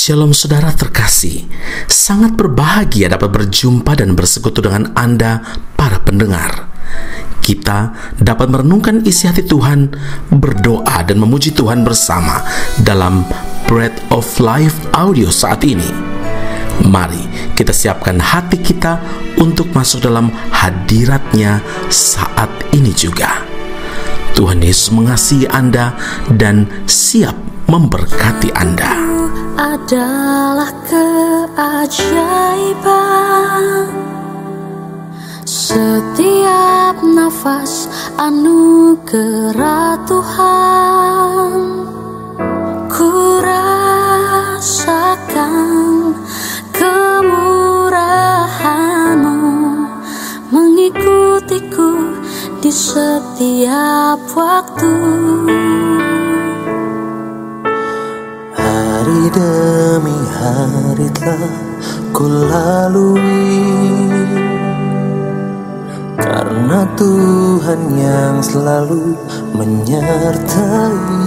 Shalom saudara terkasih, sangat berbahagia dapat berjumpa dan bersekutu dengan Anda para pendengar. Kita dapat merenungkan isi hati Tuhan, berdoa dan memuji Tuhan bersama dalam Bread of Life audio saat ini. Mari kita siapkan hati kita untuk masuk dalam hadirat-Nya saat ini juga. Tuhan Yesus mengasihi Anda dan siap memberkati Anda. Adalah keajaiban, setiap nafas anugerah Tuhan. Ku rasakan kemurahan-Mu mengikutiku di setiap waktu. Hari demi hari telah ku lalui, karena Tuhan yang selalu menyertai.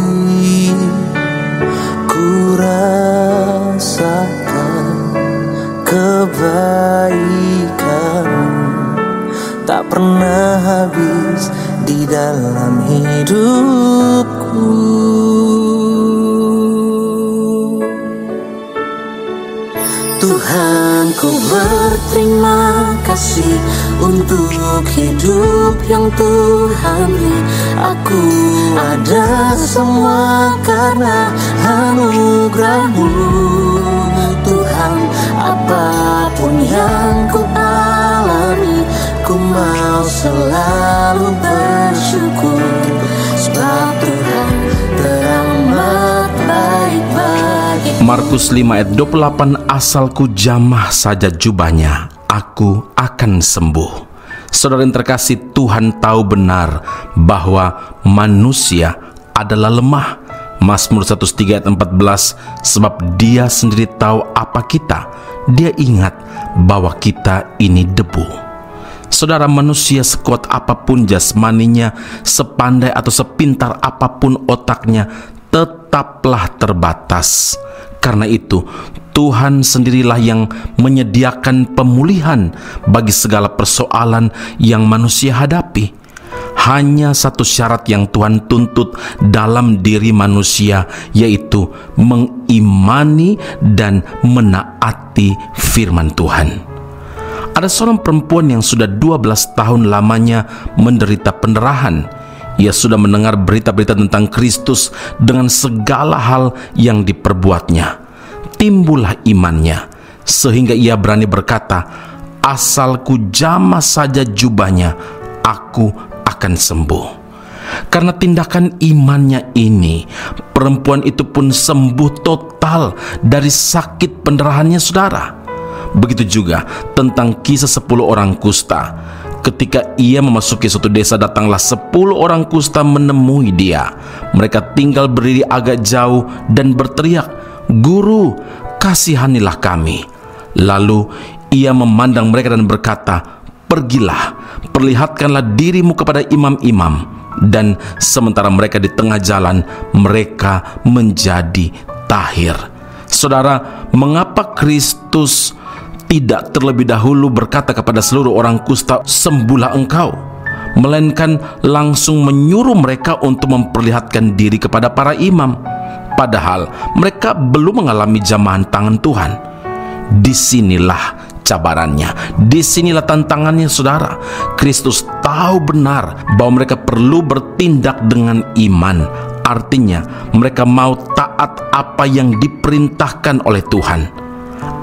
Ku rasakan kebaikan-Mu tak pernah habis di dalam hidupku. Tuhan, ku berterima kasih untuk hidup yang Tuhan beri. Aku ada semua karena anugerah-Mu, Tuhan. Apapun yang ku alami, ku mau selalu bersyukur, sebab Tuhan teramat baik bagi. Markus 5 ayat 28, asalku jamah saja jubahnya, aku akan sembuh. Saudara yang terkasih, Tuhan tahu benar bahwa manusia adalah lemah. Mazmur 103 ayat 14, sebab Dia sendiri tahu apa kita. Dia ingat bahwa kita ini debu. Saudara, manusia sekuat apapun jasmaninya, sepandai atau sepintar apapun otaknya, tetaplah terbatas. Karena itu, Tuhan sendirilah yang menyediakan pemulihan bagi segala persoalan yang manusia hadapi. Hanya satu syarat yang Tuhan tuntut dalam diri manusia, yaitu mengimani dan menaati firman Tuhan. Ada seorang perempuan yang sudah 12 tahun lamanya menderita pendarahan. Ia sudah mendengar berita-berita tentang Kristus dengan segala hal yang diperbuatnya. Timbullah imannya, sehingga ia berani berkata, asalku jamah saja jubahnya, aku akan sembuh. Karena tindakan imannya ini, perempuan itu pun sembuh total dari sakit pendarahannya, saudara. Begitu juga tentang kisah 10 orang kusta. Ketika ia memasuki suatu desa, datanglah 10 orang kusta menemui dia. Mereka tinggal berdiri agak jauh dan berteriak, "Guru, kasihanilah kami." Lalu ia memandang mereka dan berkata, "Pergilah, perlihatkanlah dirimu kepada imam-imam." Dan sementara mereka di tengah jalan, mereka menjadi tahir. Saudara, mengapa Kristus tidak terlebih dahulu berkata kepada seluruh orang kusta, "Sembuhlah engkau," melainkan langsung menyuruh mereka untuk memperlihatkan diri kepada para imam, padahal mereka belum mengalami jamahan tangan Tuhan? Disinilah cabarannya, disinilah tantangannya, saudara. Kristus tahu benar bahwa mereka perlu bertindak dengan iman. Artinya mereka mau taat apa yang diperintahkan oleh Tuhan.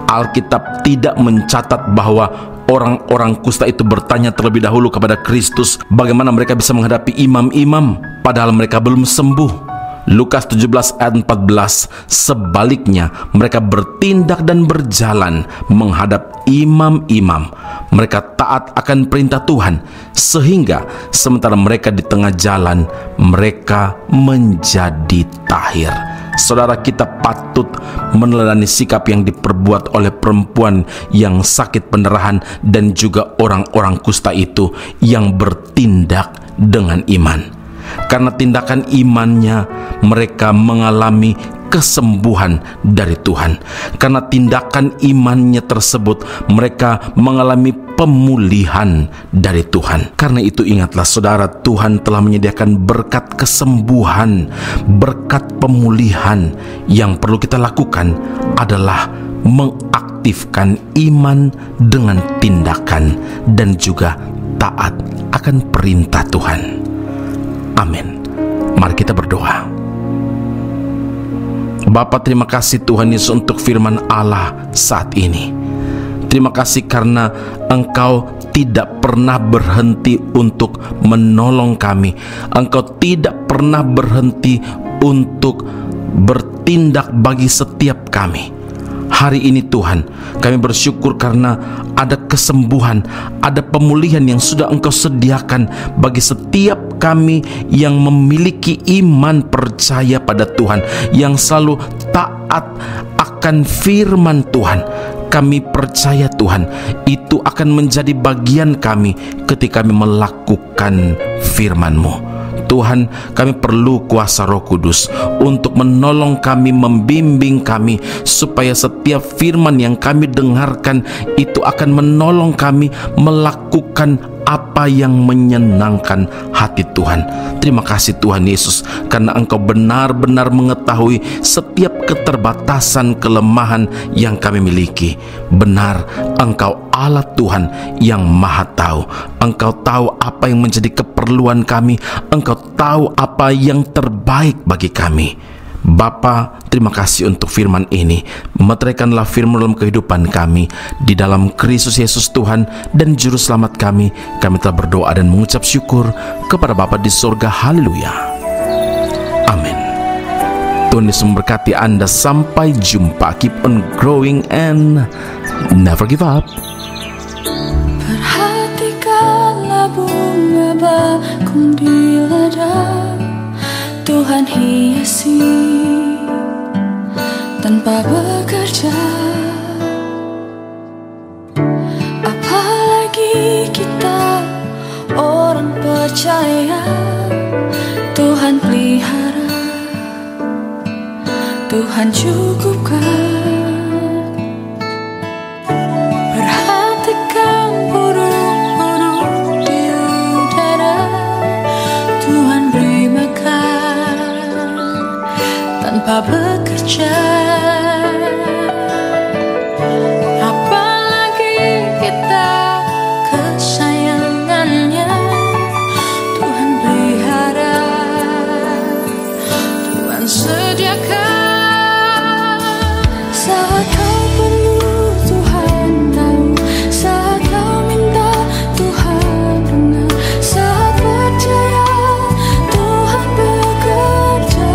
Alkitab tidak mencatat bahwa orang-orang kusta itu bertanya terlebih dahulu kepada Kristus bagaimana mereka bisa menghadapi imam-imam padahal mereka belum sembuh. Lukas 17 ayat 14, sebaliknya mereka bertindak dan berjalan menghadap imam-imam. Mereka taat akan perintah Tuhan, sehingga sementara mereka di tengah jalan, mereka menjadi tahir. Saudara, kita patut meneladani sikap yang diperbuat oleh perempuan yang sakit pendarahan dan juga orang-orang kusta itu yang bertindak dengan iman. Karena tindakan imannya, mereka mengalami kesembuhan dari Tuhan. Karena tindakan imannya tersebut, mereka mengalami pemulihan dari Tuhan. Karena itu ingatlah saudara, Tuhan telah menyediakan berkat kesembuhan, berkat pemulihan. Yang perlu kita lakukan adalah mengaktifkan iman dengan tindakan dan juga taat akan perintah Tuhan. Amin. Mari kita berdoa. Bapa, terima kasih Tuhan Yesus untuk firman Allah saat ini. Terima kasih karena Engkau tidak pernah berhenti untuk menolong kami. Engkau tidak pernah berhenti untuk bertindak bagi setiap kami. Hari ini Tuhan, kami bersyukur karena ada kesembuhan, ada pemulihan yang sudah Engkau sediakan bagi setiap kami yang memiliki iman percaya pada Tuhan, yang selalu taat akan firman Tuhan. Kami percaya Tuhan, itu akan menjadi bagian kami ketika kami melakukan firman-Mu. Tuhan, kami perlu kuasa Roh Kudus untuk menolong kami, membimbing kami, supaya setiap firman yang kami dengarkan itu akan menolong kami melakukan apa yang menyenangkan hati Tuhan. Terima kasih Tuhan Yesus, karena Engkau benar-benar mengetahui setiap keterbatasan, kelemahan yang kami miliki. Benar, Engkau Allah Tuhan yang Maha Tahu. Engkau tahu apa yang menjadi keperluan kami. Engkau tahu apa yang terbaik bagi kami. Bapa, terima kasih untuk firman ini. Meteraikanlah firman dalam kehidupan kami. Di dalam Kristus Yesus Tuhan dan Juru Selamat kami telah berdoa dan mengucap syukur kepada Bapa di surga. Haleluya. Amin. Tuhan Yesus memberkati Anda. Sampai jumpa. Keep on growing and never give up. Perhatikanlah bunga bakung di ladang, Tuhan hiasi tanpa bekerja. Apalagi kita orang percaya, Tuhan pelihara, Tuhan cukupkan. Perhatikan burung-burung di udara, Tuhan beri makan tanpa bekerja. Apalagi kita kesayangannya, Tuhan pelihara, Tuhan sediakan. Saat kau perlu, Tuhan tahu. Saat kau minta, Tuhan dengar. Saat percaya, Tuhan bekerja.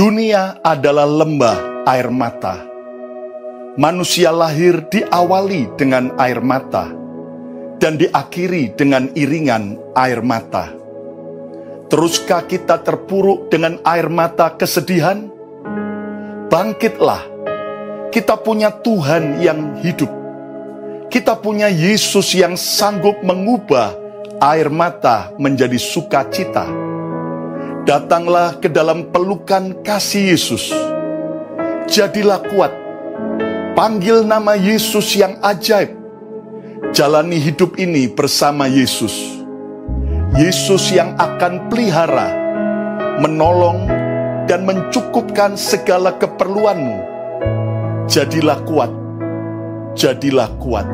Dunia adalah lembah air mata. Manusia lahir diawali dengan air mata dan diakhiri dengan iringan air mata. Teruskah kita terpuruk dengan air mata kesedihan? Bangkitlah, kita punya Tuhan yang hidup. Kita punya Yesus yang sanggup mengubah air mata menjadi sukacita. Datanglah ke dalam pelukan kasih Yesus. Jadilah kuat. Panggil nama Yesus yang ajaib. Jalani hidup ini bersama Yesus. Yesus yang akan pelihara, menolong, dan mencukupkan segala keperluanmu. Jadilah kuat. Jadilah kuat.